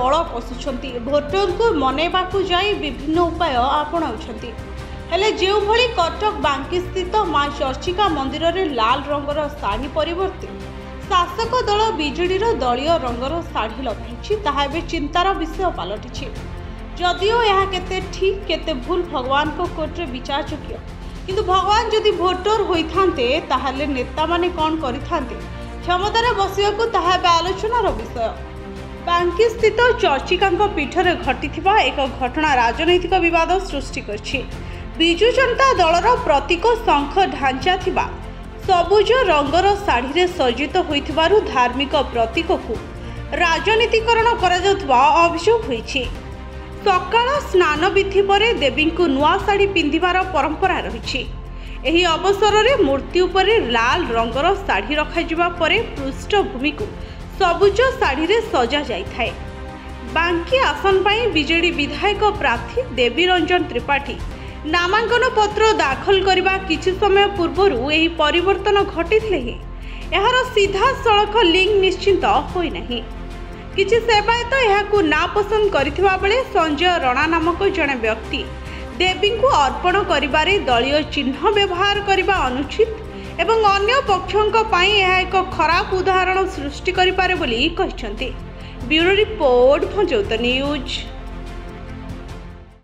बल पशुंट भोटर को मनैवा जाई विभिन्न उपाय आपणाउछंती हेले जो भली कटक बांकी स्थित मां चर्चिका मंदिर रे लाल रंगर शाढ़ी परिवर्ते शासक दल बीजेडीर दलीय रंगर शाढ़ी लगाई ताहा एबे चिंतार विषय पलटि जदिओ यह केते ठीक केते भूल भगवान को कोर्टे विचार योग्य किंतु भगवान जदि भोटर होइथांते ताहाले नेता माने कोन करिथांते क्षमतार बसियाकू ताहा एबे आलोचनार विषय। बांकी स्थित चर्चिका पीठरे घटिथिबा एक घटना राजनैतिक विवाद सृष्टि करछि। बिजु जनता दलर प्रतीक शंख ढांचा थिबा सबुज रंगर शाढ़ी रे सज्जित होइथिबारु धार्मिक प्रतीक को राजनीतिकरण करा जाउथबा अभियोग होइछि। सकाळ स्नान विधि पर देवी को नुआ शाढ़ी पिंधिबार परंपरा रही। एही अवसर में मूर्ति उपरे लाल रंगर शाढ़ी रखाଯିबा परे पृष्ठभूमि को सबुज शाढ़ी रे सजा जाइथाए। बांकी आसन पाई बीजेडी विधायक प्रार्थी देवी रंजन त्रिपाठी नामांकन पत्र दाखल करने किछि समय पूर्व एही परिवर्तन घटिथिले ही एहार सीधा सड़क लिंक निश्चिंत होई नहीं। किछि सेवायत यहाकू नापसंद करिथिबा बेले संजय रणा नामक जड़े व्यक्ति देवी को अर्पण करिबारे दलीय चिन्ह व्यवहार करने अनुचित एवं अन्य पक्षों पाई यह एक खराब उदाहरण सृष्टि करिपारे बोली कहिसंती। ब्यूरो रिपोर्ट भंजौत न्यूज।